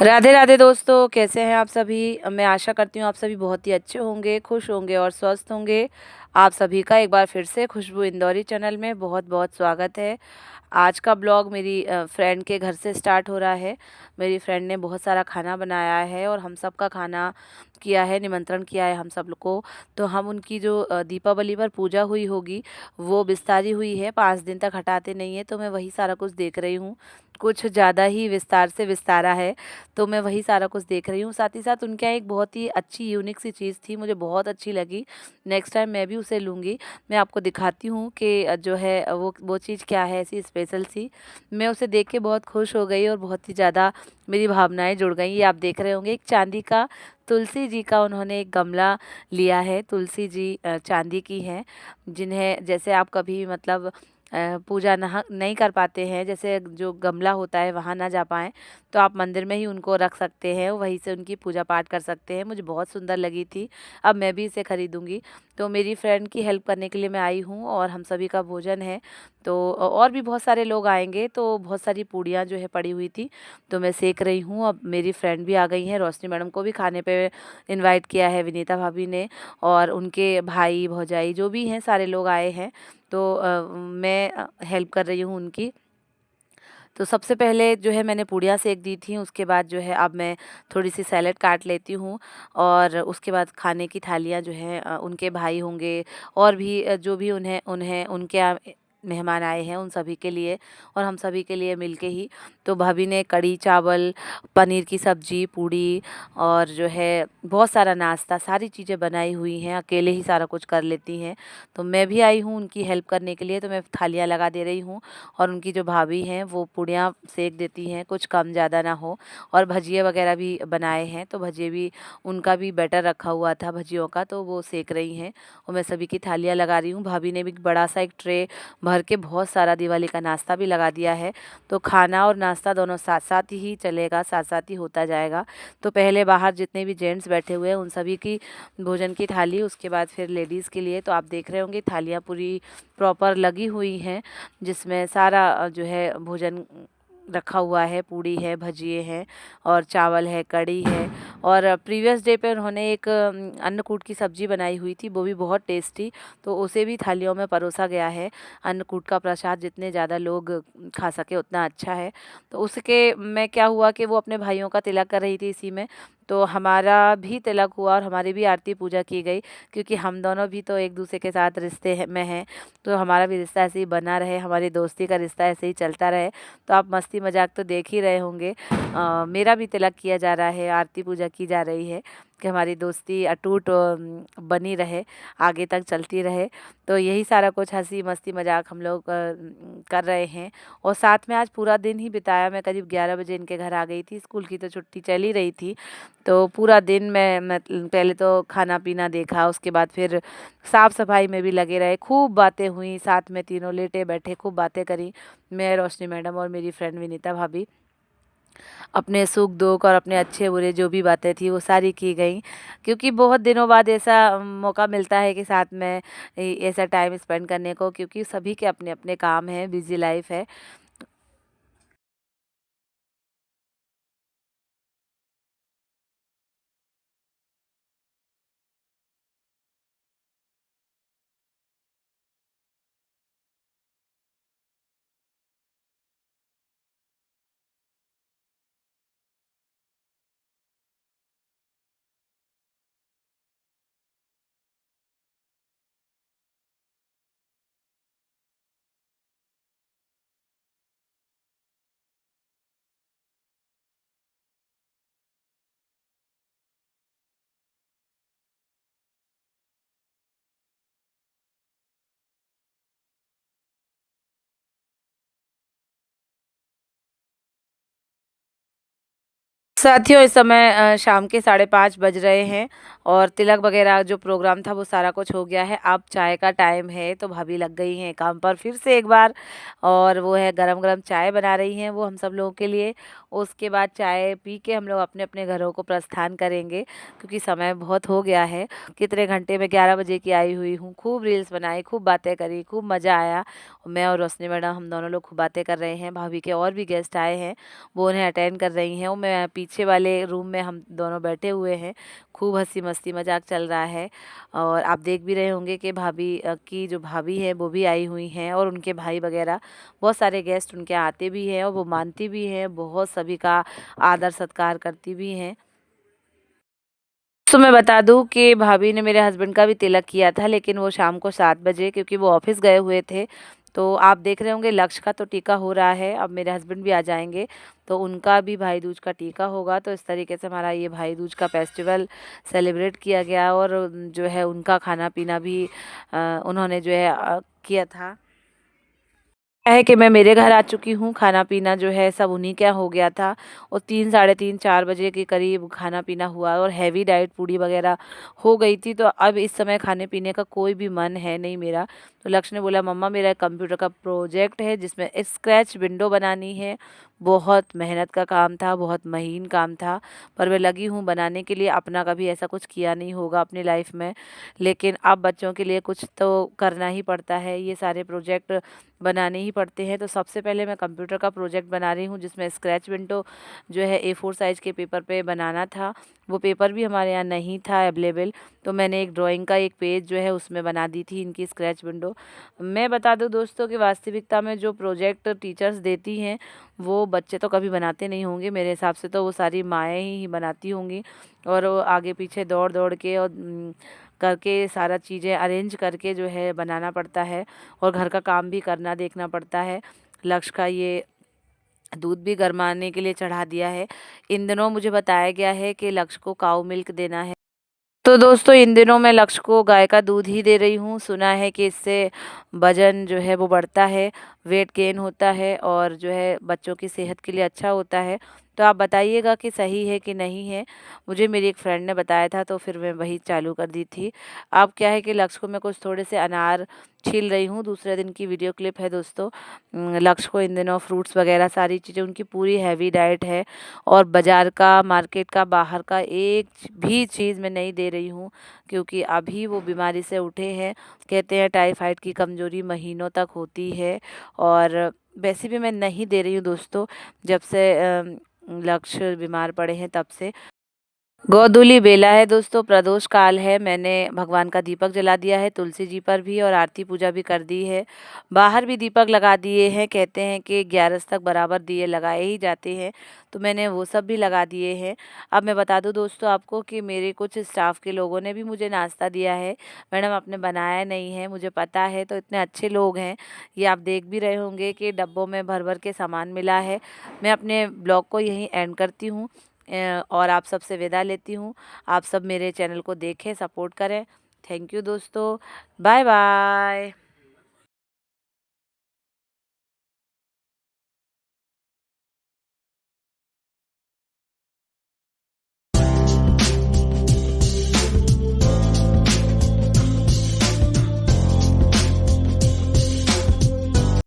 राधे राधे दोस्तों, कैसे हैं आप सभी। मैं आशा करती हूँ आप सभी बहुत ही अच्छे होंगे, खुश होंगे और स्वस्थ होंगे। आप सभी का एक बार फिर से खुशबू इंदौरी चैनल में बहुत बहुत स्वागत है। आज का ब्लॉग मेरी फ्रेंड के घर से स्टार्ट हो रहा है। मेरी फ्रेंड ने बहुत सारा खाना बनाया है और हम सब का खाना किया है, निमंत्रण किया है हम सब लोग को। तो हम उनकी जो दीपावली पर पूजा हुई होगी वो विस्तारी हुई है, 5 दिन तक हटाते नहीं है। तो मैं वही सारा कुछ देख रही हूँ, कुछ ज़्यादा ही विस्तार से विस्तारा है। तो मैं वही सारा कुछ देख रही हूँ। साथ ही साथ उनके यहाँ एक बहुत ही अच्छी यूनिक सी चीज़ थी, मुझे बहुत अच्छी लगी। नेक्स्ट टाइम मैं भी उसे लूँगी। मैं आपको दिखाती हूँ कि जो है वो चीज़ क्या है ऐसी स्पेशल सी। मैं उसे देख के बहुत खुश हो गई और बहुत ही ज़्यादा मेरी भावनाएं जुड़ गई। ये आप देख रहे होंगे, एक चांदी का तुलसी जी का उन्होंने एक गमला लिया है। तुलसी जी चांदी की हैं, जिन्हें जैसे आप कभी मतलब पूजा नहीं कर पाते हैं, जैसे जो गमला होता है वहाँ ना जा पाएँ, तो आप मंदिर में ही उनको रख सकते हैं, वहीं से उनकी पूजा पाठ कर सकते हैं। मुझे बहुत सुंदर लगी थी। अब मैं भी इसे खरीदूंगी। तो मेरी फ्रेंड की हेल्प करने के लिए मैं आई हूँ और हम सभी का भोजन है। तो और भी बहुत सारे लोग आएंगे, तो बहुत सारी पूड़ियाँ जो है पड़ी हुई थी, तो मैं सेक रही हूँ। अब मेरी फ्रेंड भी आ गई हैं, रोशनी मैडम को भी खाने पे इनवाइट किया है विनीता भाभी ने, और उनके भाई भौजाई जो भी हैं सारे लोग आए हैं। तो मैं हेल्प कर रही हूँ उनकी। तो सबसे पहले जो है मैंने पूड़ियाँ सेक दी थी, उसके बाद जो है अब मैं थोड़ी सी सैलेड काट लेती हूँ। और उसके बाद खाने की थालियाँ जो है उनके भाई होंगे और भी जो भी उन्हें उन्हें उनके यहाँ मेहमान आए हैं उन सभी के लिए और हम सभी के लिए मिलके ही। तो भाभी ने कढ़ी चावल, पनीर की सब्जी, पूड़ी और जो है बहुत सारा नाश्ता, सारी चीज़ें बनाई हुई हैं। अकेले ही सारा कुछ कर लेती हैं। तो मैं भी आई हूँ उनकी हेल्प करने के लिए, तो मैं थालियाँ लगा दे रही हूँ। और उनकी जो भाभी हैं वो पूड़ियाँ सेक देती हैं, कुछ कम ज़्यादा ना हो। और भजिए वगैरह भी बनाए हैं, तो भजिए भी उनका भी बैटर रखा हुआ था भजियों का, तो वो सेक रही हैं और मैं सभी की थालियाँ लगा रही हूँ। भाभी ने भी बड़ा सा एक ट्रे भर के बहुत सारा दिवाली का नाश्ता भी लगा दिया है। तो खाना और नाश्ता दोनों साथ साथ ही चलेगा, साथ साथ ही होता जाएगा। तो पहले बाहर जितने भी जेंट्स बैठे हुए हैं उन सभी की भोजन की थाली, उसके बाद फिर लेडीज़ के लिए। तो आप देख रहे होंगे थालियाँ पूरी प्रॉपर लगी हुई हैं, जिसमें सारा जो है भोजन रखा हुआ है। पूड़ी है, भजिए हैं और चावल है, कढ़ी है। और प्रीवियस डे पे उन्होंने एक अन्नकूट की सब्जी बनाई हुई थी, वो भी बहुत टेस्टी, तो उसे भी थालियों में परोसा गया है। अन्नकूट का प्रसाद जितने ज़्यादा लोग खा सके उतना अच्छा है। तो उसके में क्या हुआ कि वो अपने भाइयों का तिलक कर रही थी इसी में, तो हमारा भी तिलक हुआ और हमारी भी आरती पूजा की गई, क्योंकि हम दोनों भी तो एक दूसरे के साथ में हैं। तो हमारा भी रिश्ता ऐसे ही बना रहे, हमारी दोस्ती का रिश्ता ऐसे ही चलता रहे। तो आप मस्ती मजाक तो देख ही रहे होंगे। मेरा भी तिलक किया जा रहा है, आरती पूजा की जा रही है कि हमारी दोस्ती अटूट बनी रहे, आगे तक चलती रहे। तो यही सारा कुछ हंसी मस्ती मजाक हम लोग कर रहे हैं। और साथ में आज पूरा दिन ही बिताया। मैं करीब 11 बजे इनके घर आ गई थी, स्कूल की तो छुट्टी चल ही रही थी। तो पूरा दिन मैं पहले तो खाना पीना देखा, उसके बाद फिर साफ सफाई में भी लगे रहे, खूब बातें हुई, साथ में तीनों लेटे बैठे खूब बातें करी। मैं, रोशनी मैडम और मेरी फ्रेंड विनीता भाभी, अपने सुख दुख और अपने अच्छे बुरे जो भी बातें थी वो सारी की गई। क्योंकि बहुत दिनों बाद ऐसा मौका मिलता है कि साथ में ऐसा टाइम स्पेंड करने को, क्योंकि सभी के अपने अपने काम हैं, बिजी लाइफ है। साथियों, इस समय शाम के 5:30 बज रहे हैं और तिलक वगैरह जो प्रोग्राम था वो सारा कुछ हो गया है। अब चाय का टाइम है, तो भाभी लग गई हैं काम पर फिर से एक बार, और वो है गरम गरम चाय बना रही हैं वो हम सब लोगों के लिए। उसके बाद चाय पी के हम लोग अपने अपने घरों को प्रस्थान करेंगे, क्योंकि समय बहुत हो गया है। कितने घंटे में, 11 बजे की आई हुई हूँ। खूब रील्स बनाई, खूब बातें करी, खूब मज़ा आया। मैं और रोशनी मैडम हम दोनों लोग खूब बातें कर रहे हैं। भाभी के और भी गेस्ट आए हैं, वो उन्हें अटेंड कर रही हैं। वो मैं पीछे पीछे वाले रूम में हम दोनों बैठे हुए हैं। खूब हँसी मस्ती मज़ाक चल रहा है और आप देख भी रहे होंगे कि भाभी की जो भाभी है वो भी आई हुई हैं और उनके भाई वगैरह बहुत सारे गेस्ट उनके आते भी हैं और वो मानती भी हैं, बहुत सभी का आदर सत्कार करती भी हैं। तो मैं बता दूँ कि भाभी ने मेरे हस्बैंड का भी तिलक किया था, लेकिन वो शाम को 7 बजे, क्योंकि वो ऑफ़िस गए हुए थे। तो आप देख रहे होंगे लक्ष्य का तो टीका हो रहा है, अब मेरे हस्बैंड भी आ जाएँगे, तो उनका भी भाई दूज का टीका होगा। तो इस तरीके से हमारा ये भाई दूज का फेस्टिवल सेलिब्रेट किया गया और जो है उनका खाना-पीना भी उन्होंने जो है किया था। क्या है कि मैं मेरे घर आ चुकी हूँ, खाना-पीना जो है सब उन्हीं के यहाँ हो गया था और 3 साढ़े 3 4 बजे के करीब खाना-पीना हुआ और हैवी डाइट पूड़ी वग़ैरह हो गई थी, तो अब इस समय खाने-पीने का कोई भी मन है नहीं मेरा। तो लक्ष्य ने बोला, मम्मा मेरा कंप्यूटर का प्रोजेक्ट है जिसमें स्क्रैच विंडो बनानी है। बहुत मेहनत का काम था, बहुत महीन काम था, पर मैं लगी हूँ बनाने के लिए। अपना कभी ऐसा कुछ किया नहीं होगा अपनी लाइफ़ में, लेकिन अब बच्चों के लिए कुछ तो करना ही पड़ता है, ये सारे प्रोजेक्ट बनाने ही पड़ते हैं। तो सबसे पहले मैं कंप्यूटर का प्रोजेक्ट बना रही हूँ जिसमें स्क्रैच विंडो जो है A4 साइज़ के पेपर पे बनाना था। वो पेपर भी हमारे यहाँ नहीं था अवेलेबल, तो मैंने एक ड्राइंग का एक पेज जो है उसमें बना दी थी इनकी स्क्रैच विंडो। मैं बता दूँ दोस्तों कि वास्तविकता में जो प्रोजेक्ट टीचर्स देती हैं वो बच्चे तो कभी बनाते नहीं होंगे, मेरे हिसाब से तो वो सारी माएँ ही बनाती होंगी और वो आगे पीछे दौड़-दौड़ के और करके सारा चीज़ें अरेंज करके जो है बनाना पड़ता है और घर का काम भी करना देखना पड़ता है। लक्ष्य का ये दूध भी गरमाने के लिए चढ़ा दिया है। इन दिनों मुझे बताया गया है कि लक्ष्य को काऊ मिल्क देना है। तो दोस्तों इन दिनों मैं लक्ष्य को गाय का दूध ही दे रही हूँ। सुना है कि इससे वज़न जो है वो बढ़ता है, वेट गेन होता है और जो है बच्चों की सेहत के लिए अच्छा होता है। तो आप बताइएगा कि सही है कि नहीं है? मुझे मेरी एक फ्रेंड ने बताया था तो फिर मैं वही चालू कर दी थी। अब क्या है कि लक्ष्य को मैं कुछ थोड़े से अनार छील रही हूँ, दूसरे दिन की वीडियो क्लिप है दोस्तों। लक्ष्य को इन दिनों फ्रूट्स वग़ैरह सारी चीज़ें, उनकी पूरी हेवी डाइट है और बाज़ार का, मार्केट का, बाहर का एक भी चीज़ मैं नहीं दे रही हूँ, क्योंकि अभी वो बीमारी से उठे हैं। कहते हैं टाइफाइड की कमज़ोरी महीनों तक होती है और वैसे भी मैं नहीं दे रही हूँ दोस्तों, जब से लक्ष्य बीमार पड़े हैं तब से। गोधूलि बेला है दोस्तों, प्रदोष काल है। मैंने भगवान का दीपक जला दिया है तुलसी जी पर भी और आरती पूजा भी कर दी है। बाहर भी दीपक लगा दिए हैं, कहते हैं कि 11 तक बराबर दिए लगाए ही जाते हैं, तो मैंने वो सब भी लगा दिए हैं। अब मैं बता दूं दोस्तों आपको कि मेरे कुछ स्टाफ के लोगों ने भी मुझे नाश्ता दिया है। मैडम आपने बनाया नहीं है, मुझे पता है, तो इतने अच्छे लोग हैं। ये आप देख भी रहे होंगे कि डब्बों में भर-भर के सामान मिला है। मैं अपने ब्लॉग को यहीं एंड करती हूँ और आप सबसे विदा लेती हूँ। आप सब मेरे चैनल को देखें, सपोर्ट करें। थैंक यू दोस्तों। Bye bye.